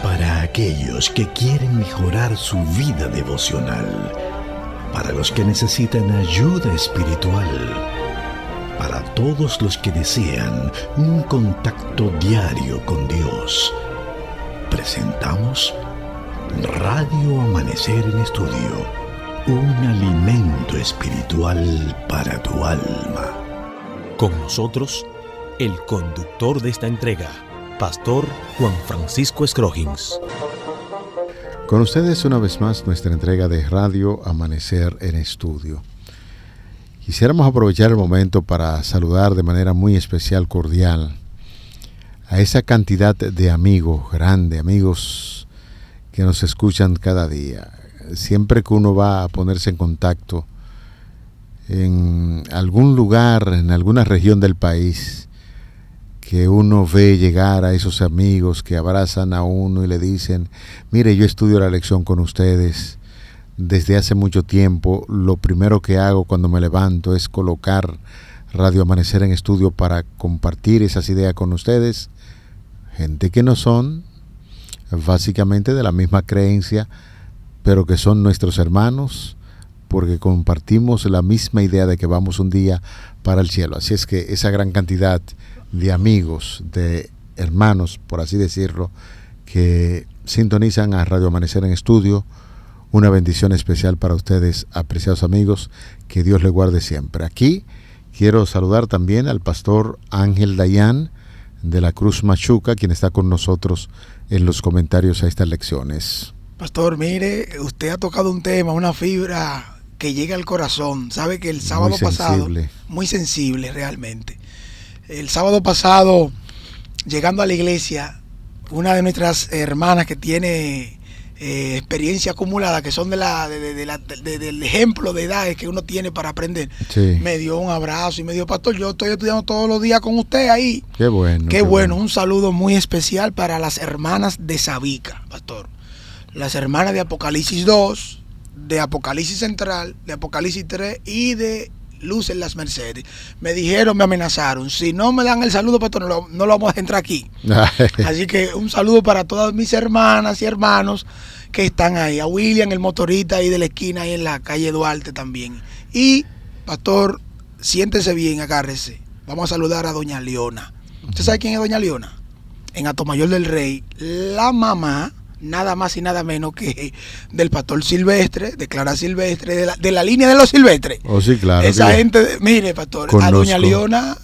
Para aquellos que quieren mejorar su vida devocional, para los que necesitan ayuda espiritual, para todos los que desean un contacto diario con Dios, presentamos Radio Amanecer en Estudio, un alimento espiritual para tu alma. Con nosotros, el conductor de esta entrega, Pastor Juan Francisco Scroggins. Con ustedes una vez más nuestra entrega de Radio Amanecer en Estudio. Quisiéramos aprovechar el momento para saludar de manera muy especial, cordial, a esa cantidad de amigos, grandes amigos que nos escuchan cada día. Siempre que uno va a ponerse en contacto en algún lugar, en alguna región del país, que uno ve llegar a esos amigos que abrazan a uno y le dicen: mire, yo estudio la lección con ustedes desde hace mucho tiempo. Lo primero que hago cuando me levanto es colocar Radio Amanecer en Estudio para compartir esas ideas con ustedes. Gente que no son básicamente de la misma creencia, pero que son nuestros hermanos, porque compartimos la misma idea de que vamos un día para el cielo. Así es que esa gran cantidad de amigos, de hermanos, por así decirlo, que sintonizan a Radio Amanecer en Estudio, una bendición especial para ustedes, apreciados amigos, que Dios les guarde siempre. Aquí quiero saludar también al pastor Ángel Dayan de la Cruz Machuca, quien está con nosotros en los comentarios a estas lecciones. Pastor, mire, usted ha tocado un tema, una fibra que llega al corazón. Sabe que el sábado pasado, muy sensible realmente. El sábado pasado, llegando a la iglesia, una de nuestras hermanas que tiene experiencia acumulada, que son del ejemplo de edades que uno tiene para aprender, sí, me dio un abrazo y me dijo: pastor, yo estoy estudiando todos los días con usted ahí. Qué bueno. Qué bueno. Un saludo muy especial para las hermanas de Sabica, pastor. Las hermanas de Apocalipsis 2, de Apocalipsis Central, de Apocalipsis 3 y de Luz en las Mercedes. Me dijeron, me amenazaron: si no me dan el saludo, pastor, no lo vamos a entrar aquí. Así que un saludo para todas mis hermanas y hermanos que están ahí. A William, el motorista ahí de la esquina, ahí en la calle Duarte también. Y, pastor, siéntese bien, agárrese. Vamos a saludar a doña Leona. ¿Usted sabe quién es doña Leona? En Atomayor del Rey, la mamá, nada más y nada menos que del pastor Silvestre, de Clara Silvestre, de la línea de los Silvestres. Oh, sí, claro. Esa gente, mire, pastor, conozco a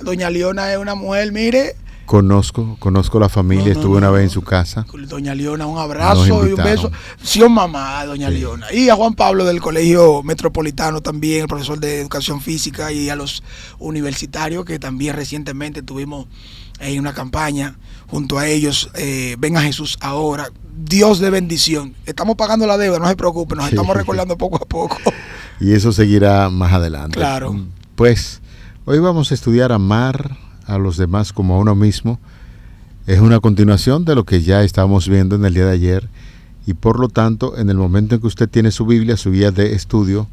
doña Leona es una mujer, mire. Conozco la familia, estuve una vez en su casa. Doña Leona, un abrazo y un beso. Sí, mamá, doña Leona. Y a Juan Pablo del Colegio Metropolitano también, el profesor de Educación Física, y a los universitarios que también recientemente tuvimos en una campaña junto a ellos. Ven a Jesús ahora. Dios de bendición. Estamos pagando la deuda, no se preocupen, nos estamos recordando poco a poco. Y eso seguirá más adelante. Claro. Pues hoy vamos a estudiar amar a los demás como a uno mismo. Es una continuación de lo que ya estábamos viendo en el día de ayer, y por lo tanto, en el momento en que usted tiene su Biblia, su guía de estudio,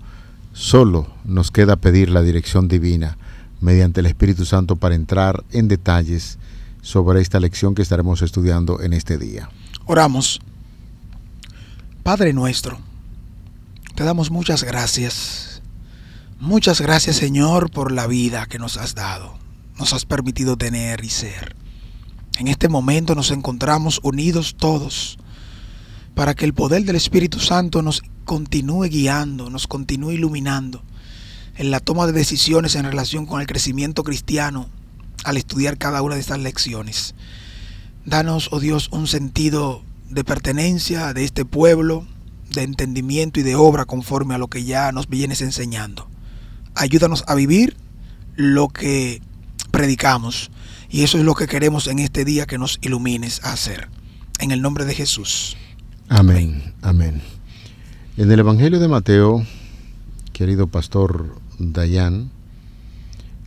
solo nos queda pedir la dirección divina mediante el Espíritu Santo para entrar en detalles sobre esta lección que estaremos estudiando en este día. Oramos. Padre nuestro, te damos muchas gracias. Muchas gracias, Señor, por la vida que nos has dado. Nos has permitido tener y ser. En este momento nos encontramos unidos todos para que el poder del Espíritu Santo nos continúe guiando, nos continúe iluminando en la toma de decisiones en relación con el crecimiento cristiano al estudiar cada una de estas lecciones. Danos, oh Dios, un sentido de pertenencia de este pueblo, de entendimiento y de obra conforme a lo que ya nos vienes enseñando. Ayúdanos a vivir lo que predicamos, y eso es lo que queremos en este día, que nos ilumines a hacer. En el nombre de Jesús. Amén. Amén. En el Evangelio de Mateo, querido pastor Dayan,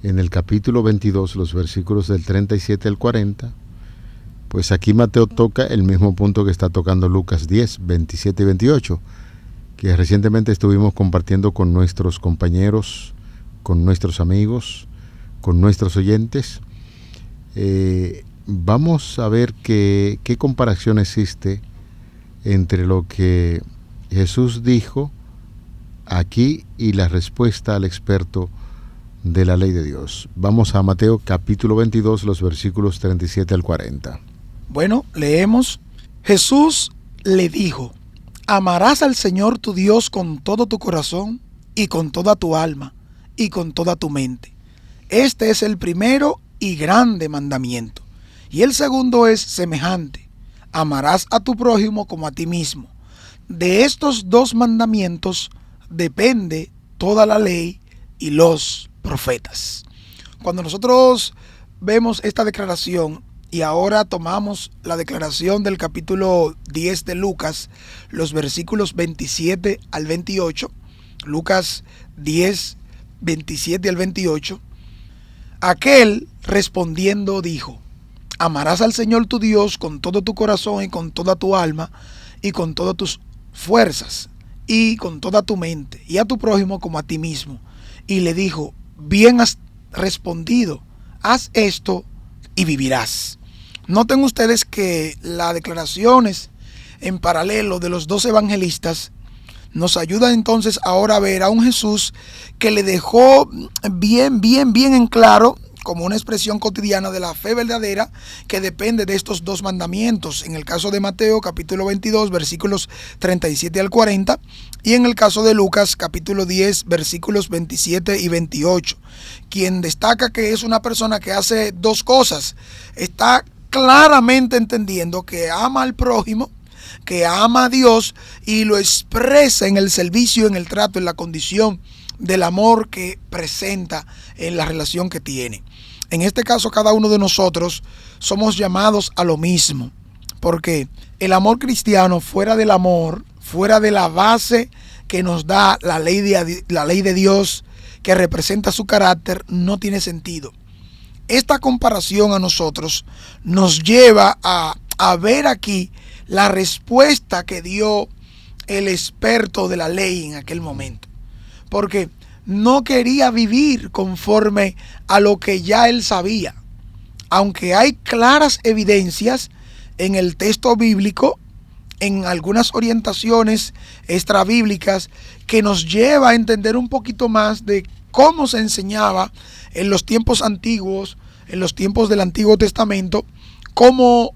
en el capítulo 22, los versículos del 37 al 40, pues aquí Mateo toca el mismo punto que está tocando Lucas 10, 27 y 28, que recientemente estuvimos compartiendo con nuestros compañeros, con nuestros amigos, con nuestros oyentes. vamos a ver qué comparación existe entre lo que Jesús dijo aquí y la respuesta al experto de la ley de Dios. Vamos a Mateo capítulo 22, los versículos 37 al 40. Bueno, leemos. Jesús le dijo: amarás al Señor tu Dios con todo tu corazón y con toda tu alma y con toda tu mente. Este es el primero y grande mandamiento. Y el segundo es semejante: amarás a tu prójimo como a ti mismo. De estos dos mandamientos depende toda la ley y los profetas. Cuando nosotros vemos esta declaración y ahora tomamos la declaración del capítulo 10 de Lucas, los versículos 27 al 28, Lucas 10, 27 al 28, aquel respondiendo dijo: amarás al Señor tu Dios con todo tu corazón y con toda tu alma y con todas tus fuerzas y con toda tu mente, y a tu prójimo como a ti mismo. Y le dijo: bien has respondido, haz esto y vivirás. Noten ustedes que las declaraciones en paralelo de los dos evangelistas nos ayudan entonces ahora a ver a un Jesús que le dejó bien en claro, como una expresión cotidiana de la fe verdadera, que depende de estos dos mandamientos. En el caso de Mateo capítulo 22 versículos 37 al 40, y en el caso de Lucas capítulo 10 versículos 27 y 28, quien destaca que es una persona que hace dos cosas. Está claramente entendiendo que ama al prójimo, que ama a Dios, y lo expresa en el servicio, en el trato, en la condición del amor que presenta en la relación que tiene. En este caso, cada uno de nosotros somos llamados a lo mismo, porque el amor cristiano, fuera del amor, fuera de la base que nos da la ley de Dios, que representa su carácter, no tiene sentido. Esta comparación a nosotros nos lleva a ver aquí la respuesta que dio el experto de la ley en aquel momento, porque no quería vivir conforme a lo que ya él sabía, aunque hay claras evidencias en el texto bíblico, en algunas orientaciones extrabíblicas, que nos lleva a entender un poquito más de cómo se enseñaba en los tiempos antiguos, en los tiempos del Antiguo Testamento, cómo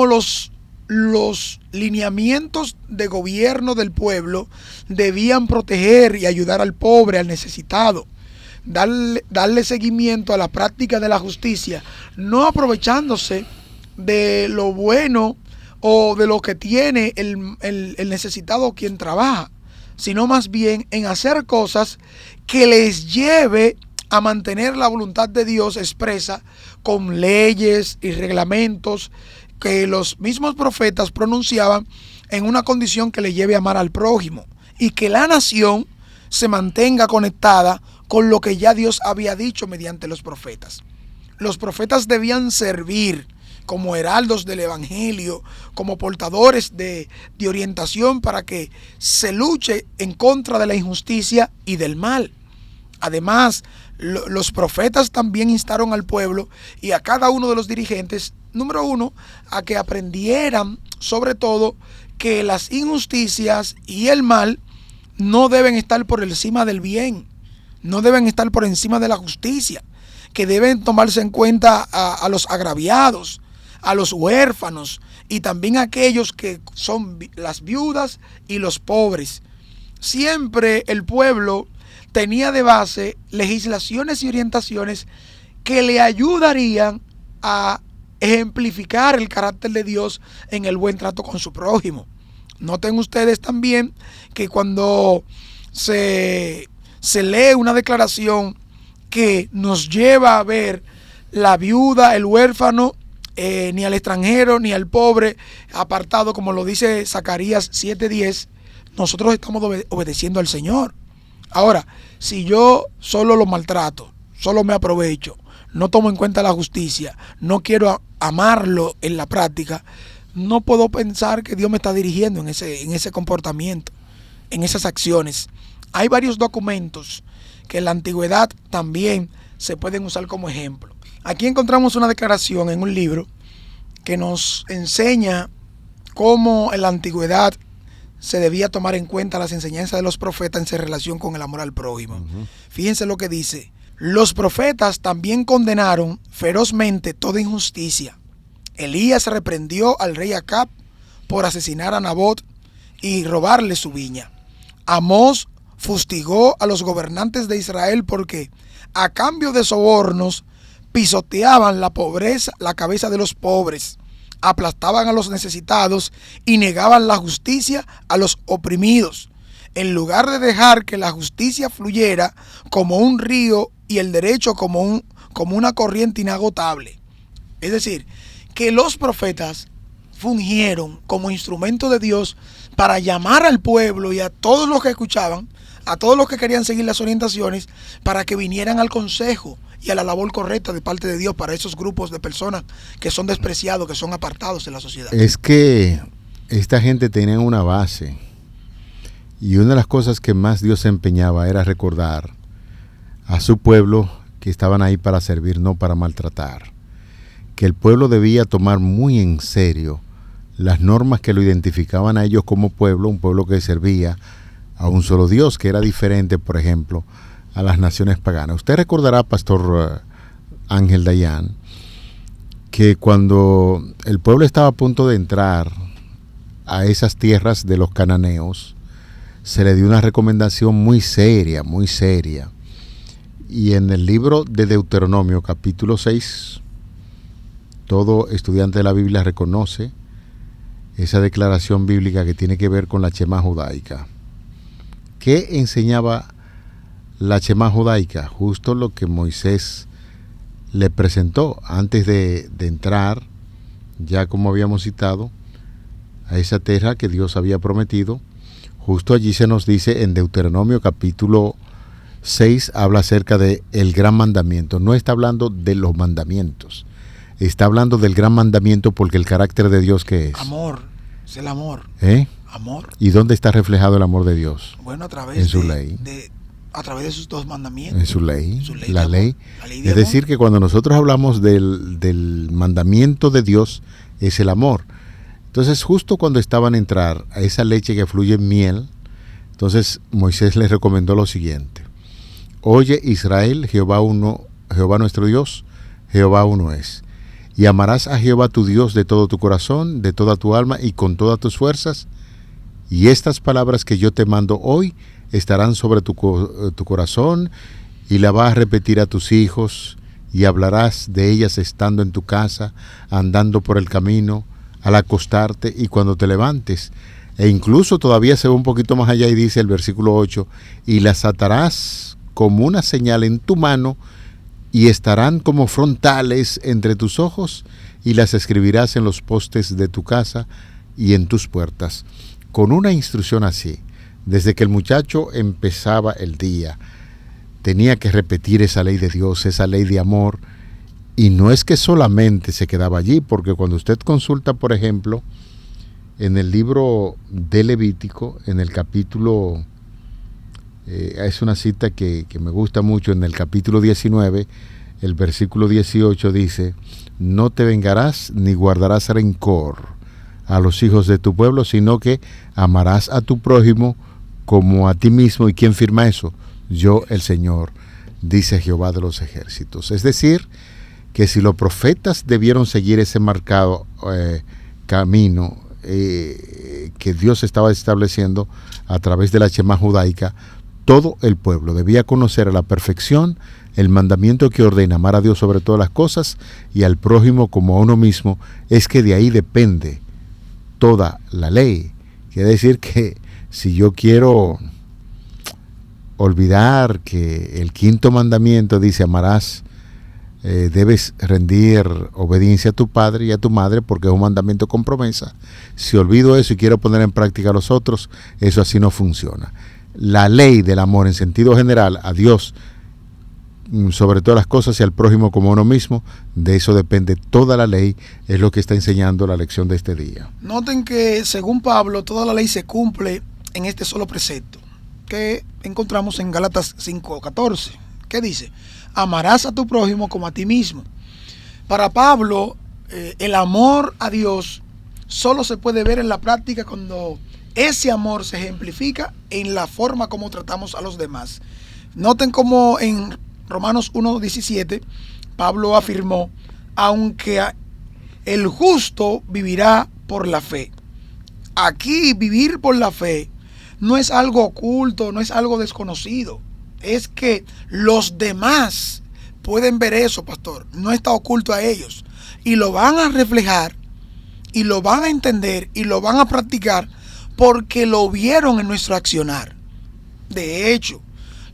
los lineamientos de gobierno del pueblo debían proteger y ayudar al pobre, al necesitado, darle seguimiento a la práctica de la justicia, no aprovechándose de lo bueno o de lo que tiene el necesitado quien trabaja, sino más bien en hacer cosas que les lleve a mantener la voluntad de Dios expresa con leyes y reglamentos que los mismos profetas pronunciaban, en una condición que le lleve a amar al prójimo y que la nación se mantenga conectada con lo que ya Dios había dicho mediante los profetas. Los profetas debían servir como heraldos del evangelio, como portadores de orientación para que se luche en contra de la injusticia y del mal. Además, los profetas también instaron al pueblo y a cada uno de los dirigentes, número uno, a que aprendieran sobre todo que las injusticias y el mal no deben estar por encima del bien, no deben estar por encima de la justicia, que deben tomarse en cuenta a los agraviados, a los huérfanos y también a aquellos que son las viudas y los pobres. Siempre el pueblo tenía de base legislaciones y orientaciones que le ayudarían a ejemplificar el carácter de Dios en el buen trato con su prójimo. Noten ustedes también que cuando se lee una declaración que nos lleva a ver la viuda, el huérfano, ni al extranjero ni al pobre apartado, como lo dice Zacarías 7:10, nosotros estamos obedeciendo al Señor. Ahora, si yo solo lo maltrato, solo me aprovecho, no tomo en cuenta la justicia, no quiero amarlo en la práctica, no puedo pensar que Dios me está dirigiendo en ese comportamiento, en esas acciones. Hay varios documentos que en la antigüedad también se pueden usar como ejemplo. Aquí encontramos una declaración en un libro que nos enseña cómo en la antigüedad se debía tomar en cuenta las enseñanzas de los profetas en relación con el amor al prójimo. Fíjense lo que dice: los profetas también condenaron ferozmente toda injusticia. Elías reprendió al rey Acab por asesinar a Nabot y robarle su viña. Amós fustigó a los gobernantes de Israel porque, a cambio de sobornos, pisoteaban la pobreza, la cabeza de los pobres, aplastaban a los necesitados y negaban la justicia a los oprimidos, en lugar de dejar que la justicia fluyera como un río y el derecho como una corriente inagotable. Es decir, que los profetas fungieron como instrumento de Dios para llamar al pueblo y a todos los que escuchaban, a todos los que querían seguir las orientaciones, para que vinieran al consejo y a la labor correcta de parte de Dios para esos grupos de personas que son despreciados, que son apartados de la sociedad. Es que esta gente tenía una base, y una de las cosas que más Dios se empeñaba era recordar a su pueblo que estaban ahí para servir, no para maltratar. Que el pueblo debía tomar muy en serio las normas que lo identificaban a ellos como pueblo, un pueblo que servía a un solo Dios, que era diferente, por ejemplo, a las naciones paganas. Usted recordará, Pastor Ángel Dayan, que cuando el pueblo estaba a punto de entrar a esas tierras de los cananeos, se le dio una recomendación muy seria, muy seria. Y en el libro de Deuteronomio, capítulo 6, todo estudiante de la Biblia reconoce esa declaración bíblica que tiene que ver con la Shemá judaica. ¿Qué enseñaba la Shemá judaica? Justo lo que Moisés le presentó antes de entrar, ya como habíamos citado, a esa tierra que Dios había prometido. Justo allí se nos dice en Deuteronomio capítulo 6, habla acerca de el gran mandamiento. No está hablando de los mandamientos, está hablando del gran mandamiento, porque el carácter de Dios, ¿qué es? Amor, es el amor. Amor. ¿Y dónde está reflejado el amor de Dios? Bueno, a través en su ley. A través de sus dos mandamientos. En su ley. La de ley. La ley de es decir, que cuando nosotros hablamos del mandamiento de Dios, es el amor. Entonces, justo cuando estaban a entrar a esa leche que fluye en miel, entonces Moisés les recomendó lo siguiente: oye Israel, Jehová nuestro Dios, Jehová uno es. Y amarás a Jehová tu Dios de todo tu corazón, de toda tu alma y con todas tus fuerzas. Y estas palabras que yo te mando hoy estarán sobre tu corazón, y la vas a repetir a tus hijos, y hablarás de ellas estando en tu casa, andando por el camino, al acostarte y cuando te levantes. E incluso todavía se va un poquito más allá y dice el versículo 8, y las atarás como una señal en tu mano, y estarán como frontales entre tus ojos, y las escribirás en los postes de tu casa y en tus puertas. Con una instrucción así, desde que el muchacho empezaba el día, tenía que repetir esa ley de Dios, esa ley de amor. Y no es que solamente se quedaba allí, porque cuando usted consulta, por ejemplo, en el libro de Levítico, en el capítulo, es una cita que me gusta mucho, en el capítulo 19, el versículo 18 dice: no te vengarás ni guardarás rencor a los hijos de tu pueblo, sino que amarás a tu prójimo como a ti mismo. ¿Y quién firma eso? Yo, el Señor, dice Jehová de los ejércitos. Es decir, que si los profetas debieron seguir ese marcado camino que Dios estaba estableciendo a través de la Shemá judaica, todo el pueblo debía conocer a la perfección el mandamiento que ordena amar a Dios sobre todas las cosas y al prójimo como a uno mismo. Es que de ahí depende toda la ley. Quiere decir que si yo quiero olvidar que el quinto mandamiento dice amarás, debes rendir obediencia a tu padre y a tu madre, porque es un mandamiento con promesa. Si olvido eso y quiero poner en práctica los otros, eso así no funciona. La ley del amor en sentido general a Dios sobre todas las cosas y al prójimo como uno mismo, de eso depende toda la ley, es lo que está enseñando la lección de este día. Noten que según Pablo toda la ley se cumple en este solo precepto que encontramos en Gálatas 5:14, que dice: amarás a tu prójimo como a ti mismo. Para Pablo, el amor a Dios solo se puede ver en la práctica cuando ese amor se ejemplifica en la forma como tratamos a los demás. Noten cómo en Romanos 1:17 Pablo afirmó: aunque el justo vivirá por la fe. Aquí vivir por la fe no es algo oculto, no es algo desconocido. Es que los demás pueden ver eso, pastor. No está oculto a ellos. Y lo van a reflejar, y lo van a entender, y lo van a practicar porque lo vieron en nuestro accionar. De hecho,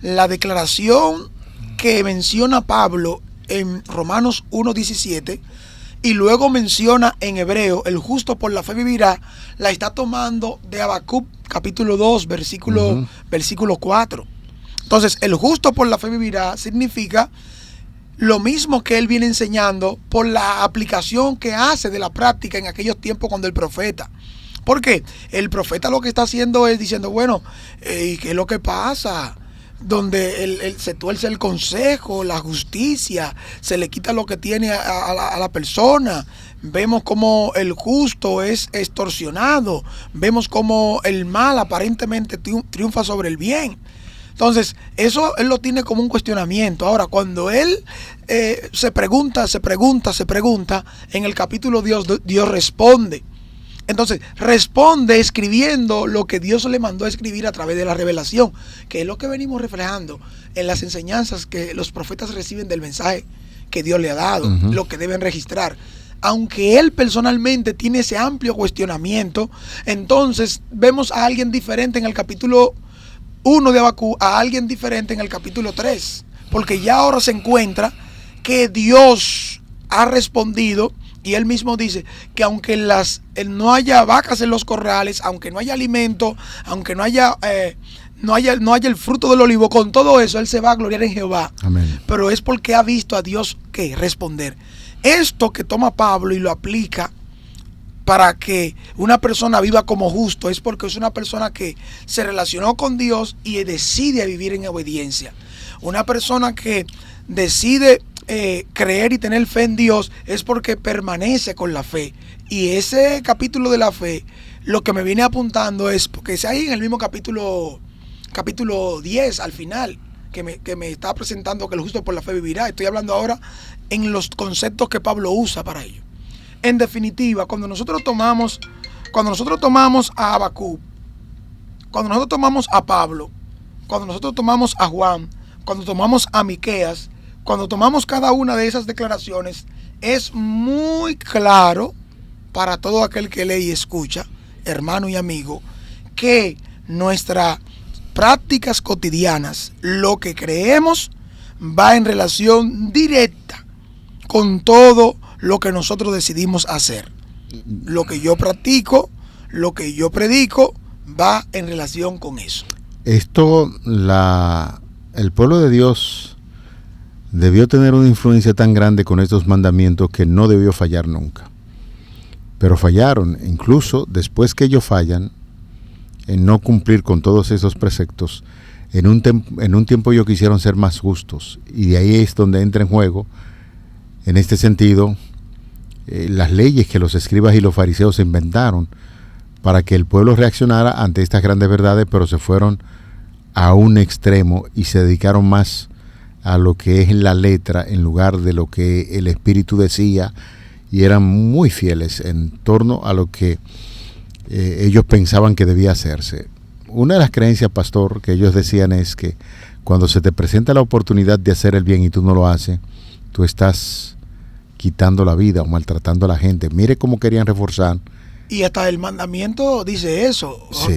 la declaración que menciona Pablo en Romanos 1:17 y luego menciona en hebreo, el justo por la fe vivirá, la está tomando de Habacuc capítulo 2, versículo 4. Entonces, el justo por la fe vivirá significa lo mismo que él viene enseñando por la aplicación que hace de la práctica en aquellos tiempos cuando el profeta. Porque el profeta lo que está haciendo es diciendo, bueno, ¿qué es lo que pasa? Donde se tuerce el consejo, la justicia, se le quita lo que tiene a la persona. Vemos como el justo es extorsionado. Vemos como el mal aparentemente triunfa sobre el bien. Entonces, eso él lo tiene como un cuestionamiento. Ahora, cuando él se pregunta, en el capítulo Dios responde. Entonces, responde escribiendo lo que Dios le mandó a escribir a través de la revelación, que es lo que venimos reflejando en las enseñanzas que los profetas reciben del mensaje que Dios le ha dado, lo que deben registrar. Aunque él personalmente tiene ese amplio cuestionamiento, entonces vemos a alguien diferente en el capítulo 1 de Habacuc, a alguien diferente en el capítulo 3, porque ya ahora se encuentra que Dios ha respondido. Y él mismo dice que aunque no haya vacas en los corrales, aunque no haya alimento, aunque no haya el fruto del olivo, con todo eso él se va a gloriar en Jehová. Amén. Pero es porque ha visto a Dios que responder. Esto que toma Pablo y lo aplica para que una persona viva como justo es porque es una persona que se relacionó con Dios y decide vivir en obediencia. Una persona que decide creer y tener fe en Dios es porque permanece con la fe. Y ese capítulo de la fe, lo que me viene apuntando es, porque es ahí en el mismo capítulo 10 al final, que me está presentando que el justo por la fe vivirá. Estoy hablando ahora en los conceptos que Pablo usa para ello. En definitiva, cuando nosotros tomamos a Habacuc, cuando nosotros tomamos a Pablo, cuando nosotros tomamos a Juan, cuando tomamos a Miqueas, cuando tomamos cada una de esas declaraciones, es muy claro para todo aquel que lee y escucha, hermano y amigo, que nuestras prácticas cotidianas, lo que creemos, va en relación directa con todo lo que nosotros decidimos hacer. Lo que yo practico, lo que yo predico, va en relación con eso. Esto, el pueblo de Dios debió tener una influencia tan grande con estos mandamientos que no debió fallar nunca. Pero fallaron, incluso después que ellos fallan en no cumplir con todos esos preceptos, en un tiempo ellos quisieron ser más justos. Y de ahí es donde entra en juego, en este sentido, las leyes que los escribas y los fariseos inventaron para que el pueblo reaccionara ante estas grandes verdades, pero se fueron a un extremo y se dedicaron más a lo que es la letra en lugar de lo que el Espíritu decía, y eran muy fieles en torno a lo que ellos pensaban que debía hacerse. Una de las creencias, pastor, que ellos decían es que cuando se te presenta la oportunidad de hacer el bien y tú no lo haces, tú estás quitando la vida o maltratando a la gente. Mire cómo querían reforzar. Y hasta el mandamiento dice eso. Sí.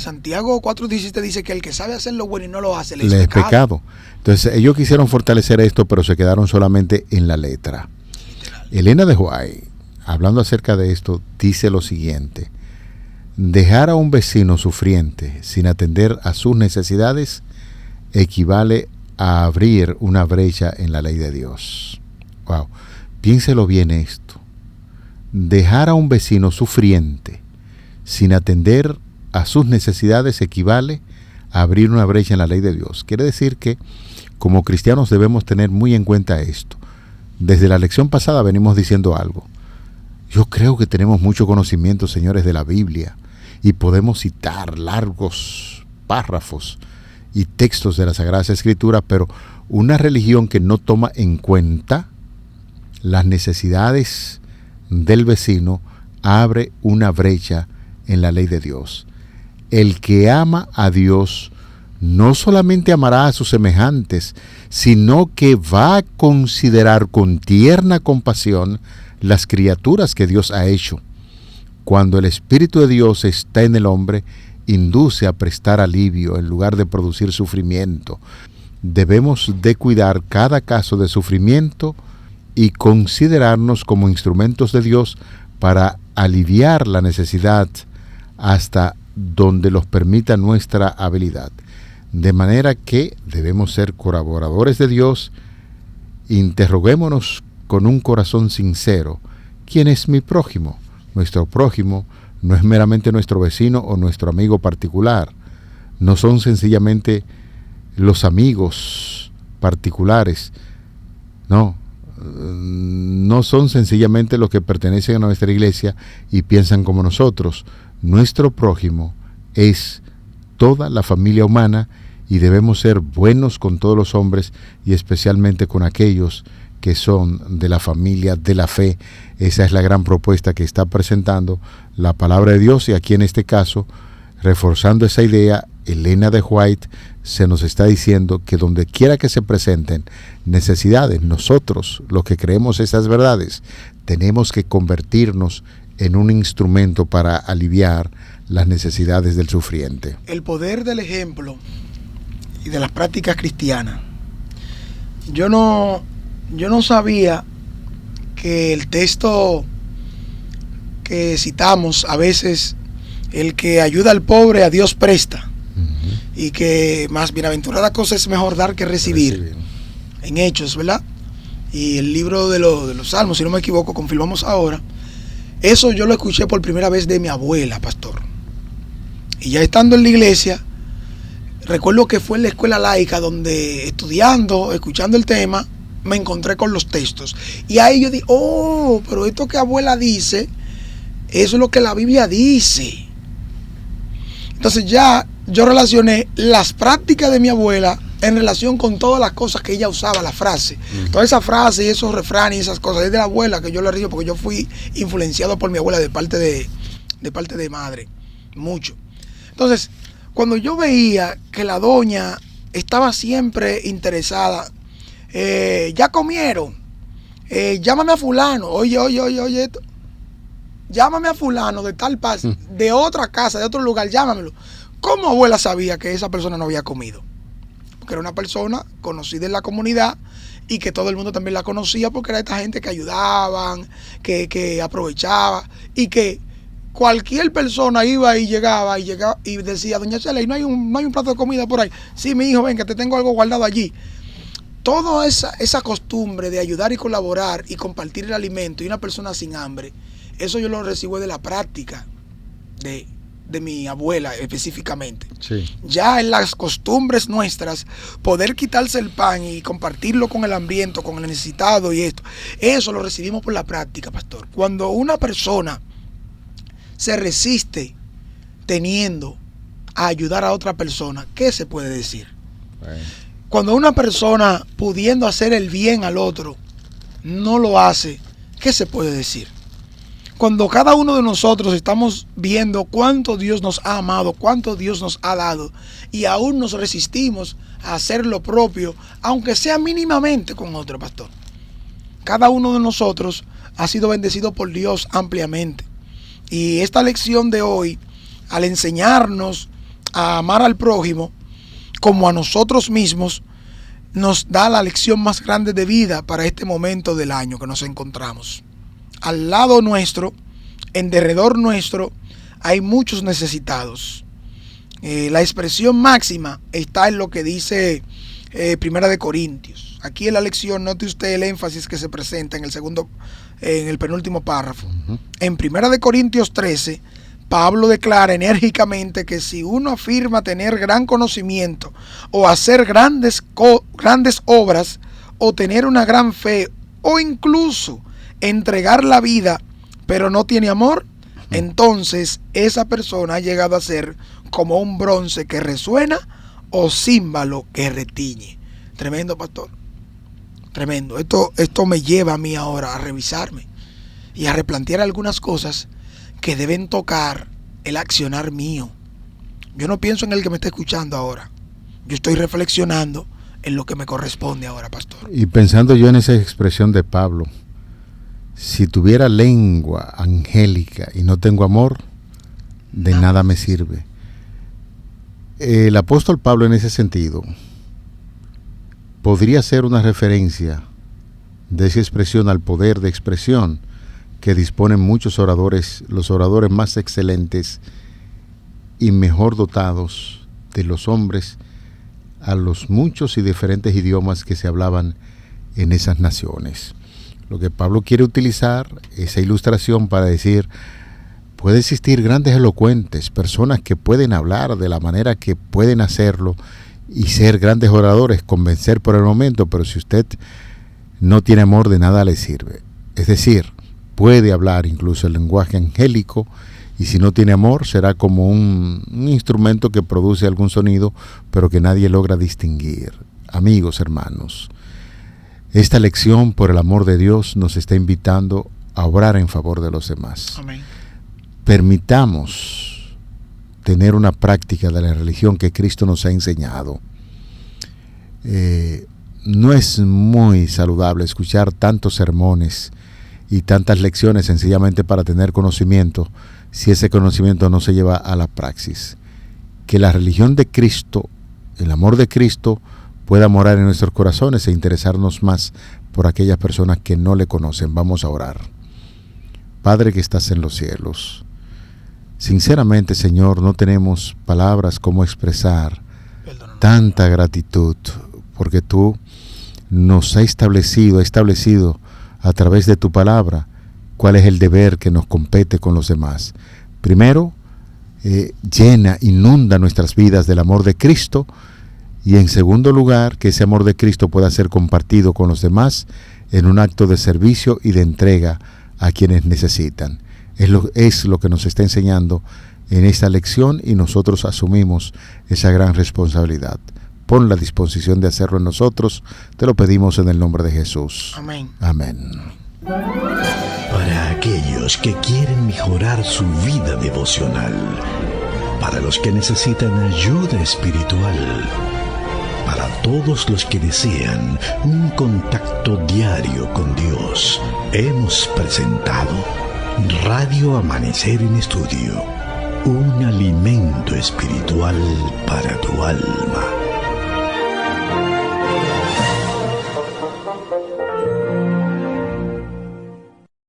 Santiago 4:17 dice que el que sabe hacer lo bueno y no lo hace, le es pecado. Entonces ellos quisieron fortalecer esto, pero se quedaron solamente en la letra. Elena de White, hablando acerca de esto, dice lo siguiente: dejar a un vecino sufriente sin atender a sus necesidades equivale a abrir una brecha en la ley de Dios. Wow, piénselo bien esto. Dejar a un vecino sufriente sin atender a sus necesidades equivale a abrir una brecha en la ley de Dios. Quiere decir que como cristianos debemos tener muy en cuenta esto. Desde la lección pasada venimos diciendo algo. Yo creo que tenemos mucho conocimiento, señores, de la Biblia, y podemos citar largos párrafos y textos de las Sagradas Escrituras, pero una religión que no toma en cuenta las necesidades del vecino abre una brecha en la ley de Dios. El que ama a Dios no solamente amará a sus semejantes, sino que va a considerar con tierna compasión las criaturas que Dios ha hecho. Cuando el Espíritu de Dios está en el hombre, induce a prestar alivio en lugar de producir sufrimiento. Debemos de cuidar cada caso de sufrimiento y considerarnos como instrumentos de Dios para aliviar la necesidad hasta donde los permita nuestra habilidad. De manera que debemos ser colaboradores de Dios. Interroguémonos con un corazón sincero: ¿quién es mi prójimo? Nuestro prójimo no es meramente nuestro vecino o nuestro amigo particular. No son sencillamente los amigos particulares. No son sencillamente los que pertenecen a nuestra iglesia y piensan como nosotros. Nuestro prójimo es toda la familia humana y debemos ser buenos con todos los hombres y especialmente con aquellos que son de la familia de la fe. Esa es la gran propuesta que está presentando la palabra de Dios, y aquí en este caso, reforzando esa idea, Elena de White se nos está diciendo que donde quiera que se presenten necesidades, nosotros, los que creemos esas verdades, tenemos que convertirnos en un instrumento para aliviar las necesidades del sufriente. El poder del ejemplo y de las prácticas cristianas. Yo no sabía que el texto que citamos a veces, el que ayuda al pobre a Dios presta, y que más bienaventurada cosa es mejor dar que recibir. En Hechos, ¿verdad? Y el libro de los Salmos, si no me equivoco, confirmamos ahora. Eso yo lo escuché por primera vez de mi abuela, pastor. Y ya estando en la iglesia, recuerdo que fue en la escuela laica donde, estudiando, escuchando el tema, me encontré con los textos. Y ahí yo dije, pero esto que abuela dice, eso es lo que la Biblia dice. Entonces ya yo relacioné las prácticas de mi abuela en relación con todas las cosas que ella usaba, la frase. Toda esa frase y esos refranes y esas cosas es de la abuela que yo le río, porque yo fui influenciado por mi abuela de parte de madre, mucho. Entonces, cuando yo veía que la doña estaba siempre interesada, ya comieron, llámame a fulano, oye esto, llámame a fulano de tal parte, de otra casa, de otro lugar, llámamelo. ¿Cómo abuela sabía que esa persona no había comido? Porque era una persona conocida en la comunidad y que todo el mundo también la conocía, porque era esta gente que ayudaban, que aprovechaba, y que cualquier persona iba y llegaba y decía, doña Shelley, no hay un plato de comida por ahí. Sí, mi hijo, ven, que te tengo algo guardado allí. Toda esa costumbre de ayudar y colaborar y compartir el alimento y una persona sin hambre, eso yo lo recibo de la práctica de mi abuela específicamente. Sí. Ya en las costumbres nuestras, poder quitarse el pan y compartirlo con el hambriento, con el necesitado y esto, eso lo recibimos por la práctica, pastor. Cuando una persona se resiste teniendo a ayudar a otra persona, ¿qué se puede decir? Cuando una persona pudiendo hacer el bien al otro no lo hace, ¿qué se puede decir? Cuando cada uno de nosotros estamos viendo cuánto Dios nos ha amado, cuánto Dios nos ha dado, y aún nos resistimos a hacer lo propio, aunque sea mínimamente con otro, pastor. Cada uno de nosotros ha sido bendecido por Dios ampliamente. Y esta lección de hoy, al enseñarnos a amar al prójimo como a nosotros mismos, nos da la lección más grande de vida para este momento del año que nos encontramos. Al lado nuestro, en derredor nuestro, hay muchos necesitados. La expresión máxima está en lo que dice Primera de Corintios. Aquí en la lección, note usted el énfasis que se presenta en el penúltimo párrafo. En Primera de Corintios 13, Pablo declara enérgicamente que si uno afirma tener gran conocimiento, o hacer grandes obras, o tener una gran fe, o incluso entregar la vida pero no tiene amor, entonces esa persona ha llegado a ser como un bronce que resuena o címbalo que retiñe. Tremendo, pastor. Tremendo. Esto me lleva a mí ahora a revisarme y a replantear algunas cosas que deben tocar el accionar mío. Yo no pienso en el que me está escuchando ahora. Yo estoy reflexionando en lo que me corresponde ahora, pastor. Y pensando yo en esa expresión de Pablo, si tuviera lengua angélica y no tengo amor, de nada me sirve. El apóstol Pablo en ese sentido podría ser una referencia de esa expresión al poder de expresión que disponen muchos oradores, los oradores más excelentes y mejor dotados de los hombres, a los muchos y diferentes idiomas que se hablaban en esas naciones. Lo que Pablo quiere utilizar, esa ilustración para decir, puede existir grandes elocuentes, personas que pueden hablar de la manera que pueden hacerlo y ser grandes oradores, convencer por el momento, pero si usted no tiene amor, de nada le sirve. Es decir, puede hablar incluso el lenguaje angélico, y si no tiene amor será como un instrumento que produce algún sonido, pero que nadie logra distinguir. Amigos, hermanos, esta lección por el amor de Dios nos está invitando a obrar en favor de los demás. Amén. Permitamos tener una práctica de la religión que Cristo nos ha enseñado. No es muy saludable escuchar tantos sermones y tantas lecciones sencillamente para tener conocimiento, si ese conocimiento no se lleva a la praxis. Que la religión de Cristo, el amor de Cristo, pueda morar en nuestros corazones e interesarnos más por aquellas personas que no le conocen. Vamos a orar. Padre que estás en los cielos, sinceramente, Señor, no tenemos palabras como expresar tanta gratitud, porque tú nos has establecido a través de tu palabra cuál es el deber que nos compete con los demás. Primero, inunda nuestras vidas del amor de Cristo, y en segundo lugar, que ese amor de Cristo pueda ser compartido con los demás en un acto de servicio y de entrega a quienes necesitan. Es lo que nos está enseñando en esta lección, y nosotros asumimos esa gran responsabilidad. Pon la disposición de hacerlo en nosotros, te lo pedimos en el nombre de Jesús. Amén. Amén. Para aquellos que quieren mejorar su vida devocional, para los que necesitan ayuda espiritual, para todos los que desean un contacto diario con Dios, hemos presentado Radio Amanecer en Estudio, un alimento espiritual para tu alma.